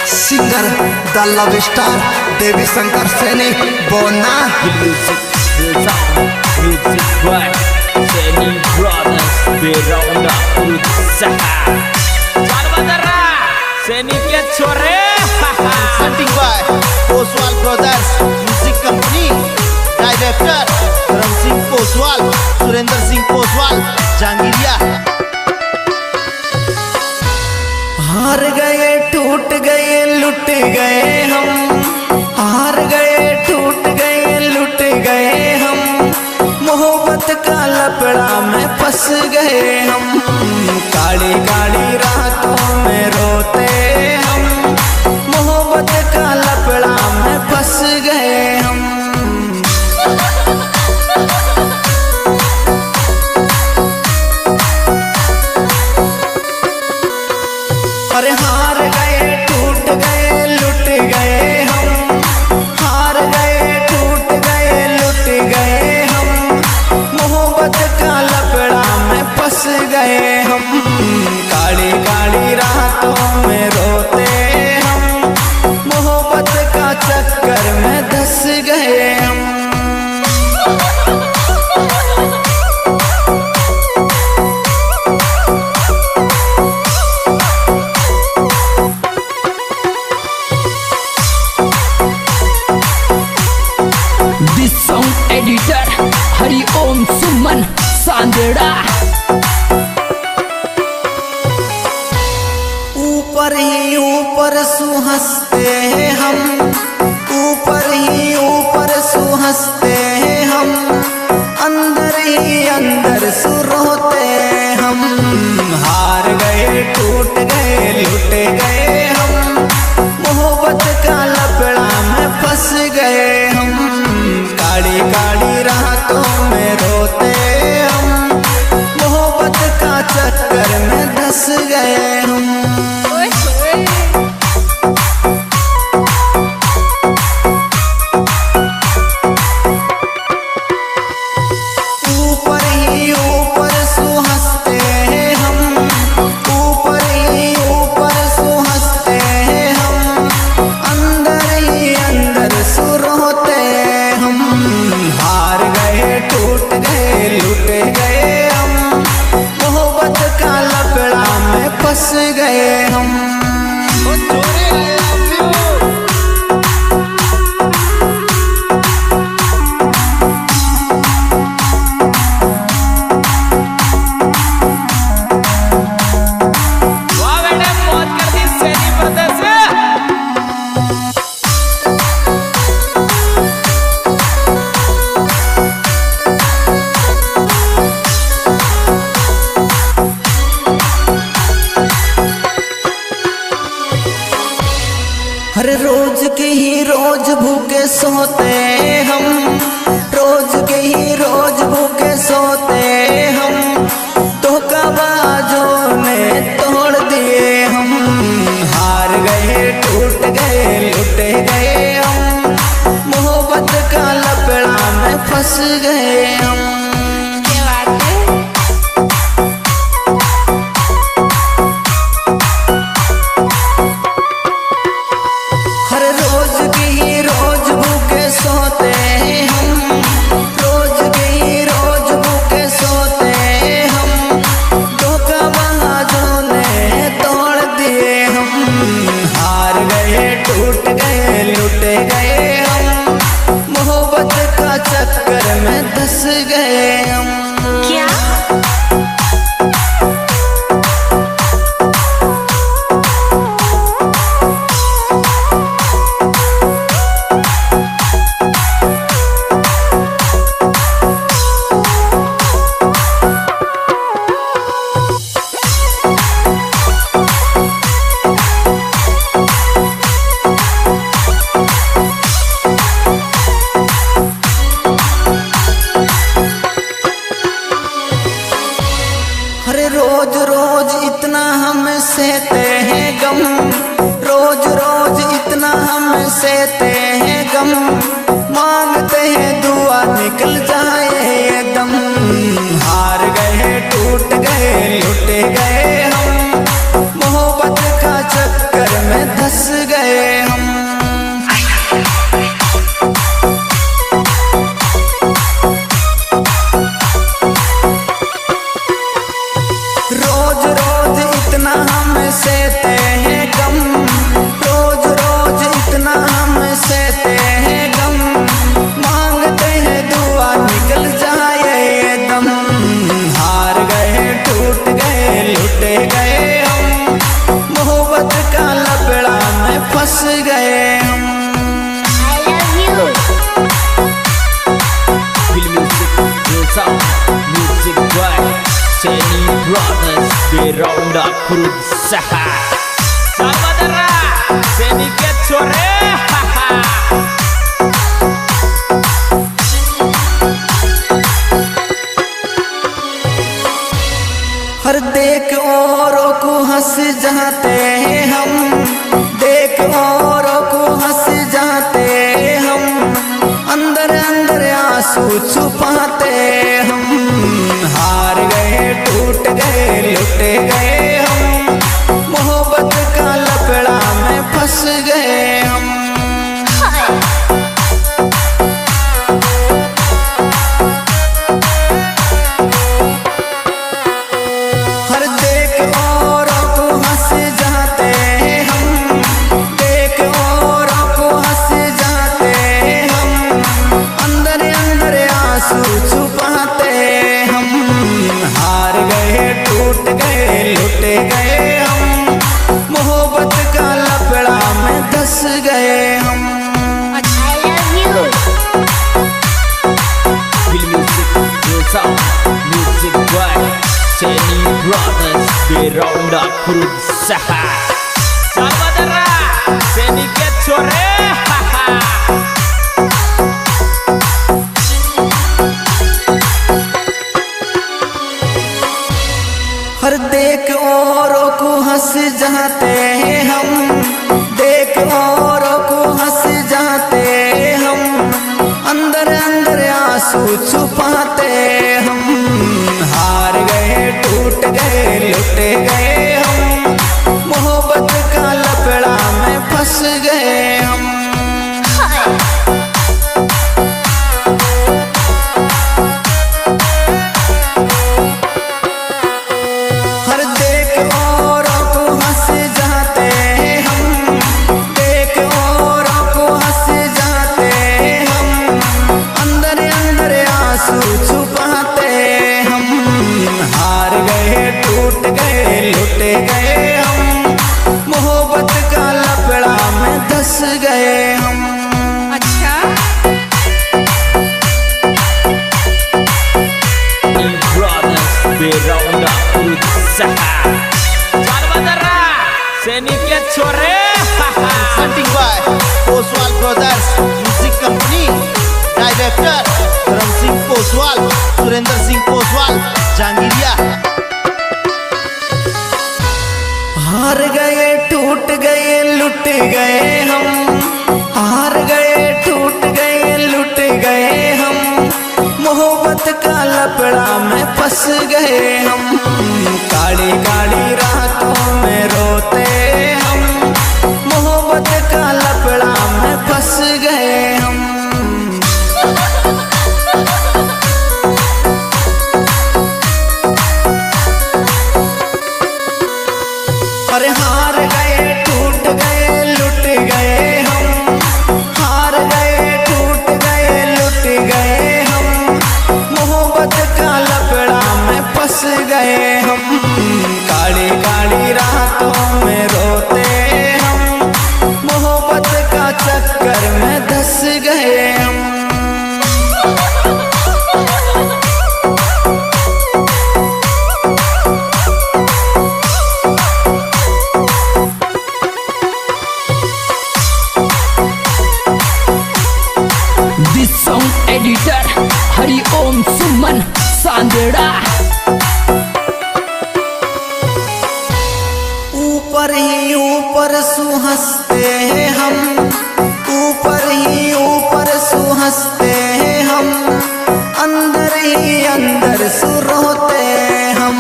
Singer द love star देवी शंकर सैनी बोना सैनी के छोरे Poswal brothers music company director धर्म सिंह पोसवाल, सुरेंद्र सिंह पोसवाल, जहांगीरिया। हार गए टूट गए लुट गए हम, हार गए टूट गए लुट गए हम, मोहब्बत का लपड़ा में फंस गए हम, काली काली रातों में रोते हम, मोहब्बत का लपड़ा में फंस गए हम। अरे हार गए टूट गए लुट गए हम, हार गए टूट गए लुट गए हम, मोहब्बत का लपड़ा में फंस गए हम, काली काली रातों में रोते हम, मोहब्बत का चक्कर में धंस गए हम। साउंड एडिटर हरिओम सुमन सांदेड़ा। ऊपर ही ऊपर सुहंसते हैं हम, ऊपर ही ऊपर सुहंसते हैं हम, अंदर ही अंदर सुरोते हम, हार गए टूट गए लुट गए हम, मोहब्बत का लपड़ा में फंस गए हम, काली काली रातों में रोते हम, मोहब्बत का चक्कर में धंस गए हम। ऊपर ही ऊपर सुहंसते हैं हम, ऊपर ही ऊपर सुहंसते हैं हम, अंदर ही अंदर सुरोते हम, हार गए टूट गए लुट गए हम, मोहब्बत का लपड़ा में फंस गए हम। हर रोज के ही रोज भूखे सोते हम, रोज के ही रोज भूखे सोते हम, धोखाबाजों ने तोड़ दिए हम, हार गए टूट गए लुट गए हम, मोहब्बत का लपड़ा में फंस गए हम। टूट गए लुट गए हम, मोहब्बत का चक्कर में धंस गए हम। क्या रोज रोज इतना हम सहते हैं गम, रोज रोज इतना हम सहते हैं गम, मांगते हैं दुआ निकल जाए एकदम, हार गए टूट गए लुट गए हम, मोहब्बत का चक्कर में धंस गए। फंस गए हम। Feel music, real sound, music boy, Seni Brothers, they round up crew saha. Saudara, Seni ke chore, haha. हर देख औरों को हंस जाते हैं हम, देख औरों को हंस जाते हम, अंदर अंदर आंसू छुपाते हम। हार गए टूट गए लुट गए हम, मोहब्बत का लफड़ा में फंस गए हम। छुपाते हम, हार गए टूट गए लुट गए हम, मोहब्बत का लफड़ा में धस गए हम। Feel music, real sound, music boy, Seni Brothers, they round up crew saha. Saudara, Seni ke chore, haha. हर देख औरों को हंस जाते हैं हम, देख औरों को हंस जाते हम, अंदर अंदर आंसू छुपाते हम। हार गए टूट गए लुट गए हम, मोहब्बत का लफड़ा में फंस गए हम। छुपाते हम, हार गए टूट गए लुट गए हम, मोहब्बत का लफड़ा में धस गए हम। Brothers, they round up crew saha. Saudara, Seni ke chore, haha. Presenting by Poswal Brothers Music Company. Director Dharam Singh Poswal, Surinder Singh Poswal, Jangiriya। हार गए टूट गए लुट गए हम, हार गए टूट गए लुट गए हम, मोहब्बत का लफड़ा में फंस गए हम। काली काली रातों में रोते हम, मोहब्बत का लफड़ा में फंस गए हम। अरे हार गए टूट गए लुट गए हम, हार गए टूट गए लुट गए हम, मोहब्बत का लफड़ा में फंस गए हम। काली काली रातों में रोते हम, मोहब्बत का चक्कर में धस गए हम। This song editor Hari Om Suman Sandera. ऊपर ही ऊपर सुहंसते हैं हम, ऊपर ही ऊपर सुहंसते हैं हम, अंदर ही अंदर सुरोते हम।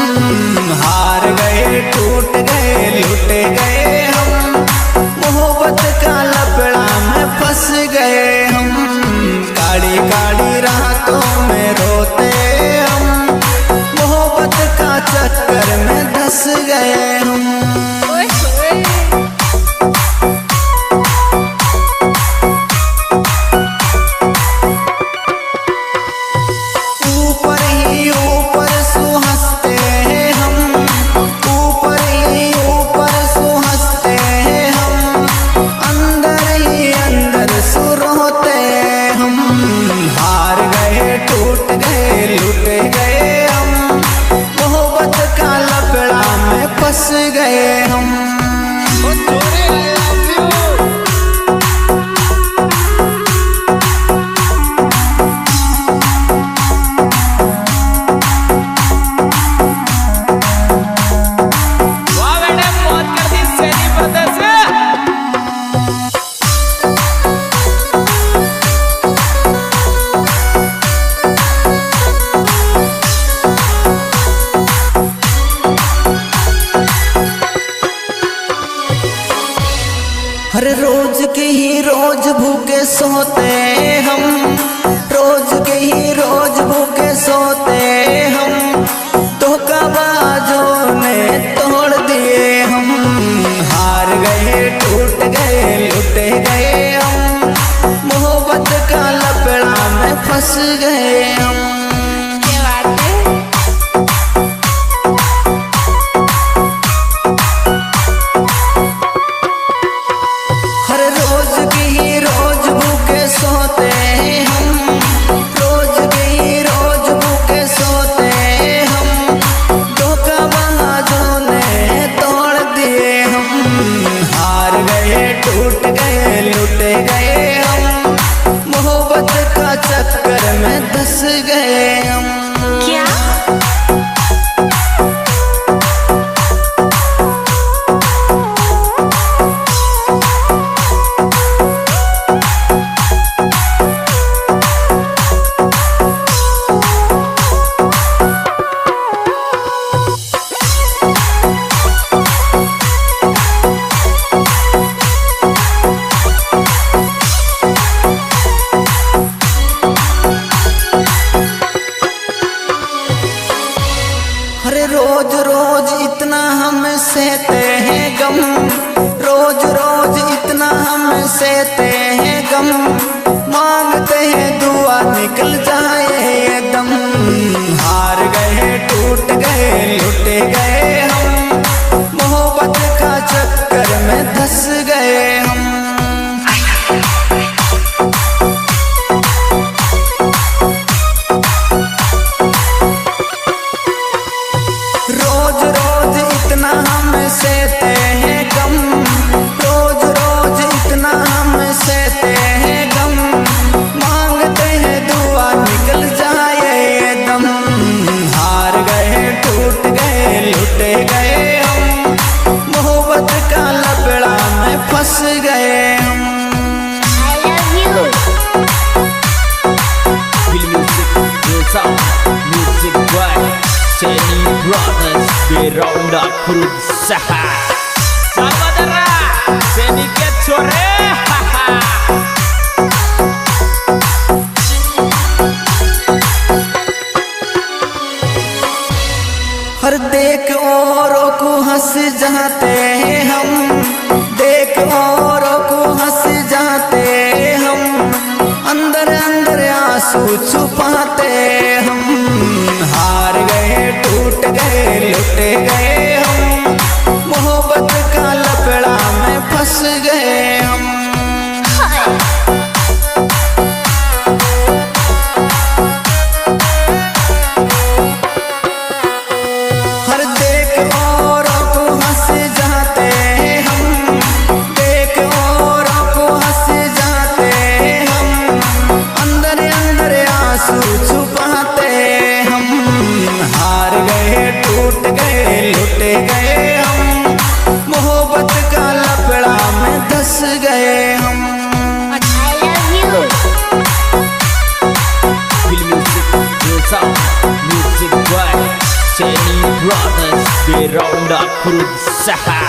हार गए टूट गए लुट गए हम, मोहब्बत का लफड़ा में फंस गए हम। काली काली रातों में रोते हम, मोहब्बत का चक्कर में धस गए हम। जोरे I love you। वाह बेटे मौज कर दी सैनी ब्रदर्स। हर रोज के ही रोज भूखे सोते हम, रोज के ही रोज भूखे सोते हम, धोखाबाजों ने तोड़ दिए हम, हार गए टूट गए लुट गए हम, मोहब्बत का लपड़ा में फंस गए हम। हर रोज के ही रोज भूखे सोते हम, रोज के ही रोज भूखे सोते हम, धोखाबाजों ने तोड़ दिए हम, हार गए टूट गए लुट गए हम, मोहब्बत का चक्कर में धंस गए हम। क्या अरे रोज रोज इतना हम सहते हैं गम, रोज रोज इतना हम सहते हैं गम, मांगते हैं दुआ निकल जाए ये दम, हार गए टूट गए लुट गए हम, मोहब्बत का चक्कर में धंस गए हम। रोज रोज इतना हम सहते हैं गम, रोज रोज इतना हम सहते हैं गम, मांगते हैं दुआ निकल जाए ये दम, हार गए टूट गए लुट गए हम, मोहब्बत का लपड़ा में फंस गए हम। I love you। Feel music, real sound, music by Seni Brothers Beronda berusaha. Saudara Seni Kecore. हर देख औरों को हंस जाते हैं हम, देख औरों को हंस जाते हम, अंदर अंदर आंसू छुपाते हम, हार गए टूट गए लुट गए हम, मोहब्बत का लपड़ा में फंस गए हम। हर देख औरों को हंस जाते हम, देख औरों को हंस जाते हम, अंदर अंदर आंसू छुपाते हम, हार गए टूट गए लुट गए हम, मोहब्बत का लपड़ा में धंस गए हम। I love you। Feel music, real sound, music by Seni Brothers Beronda berusaha.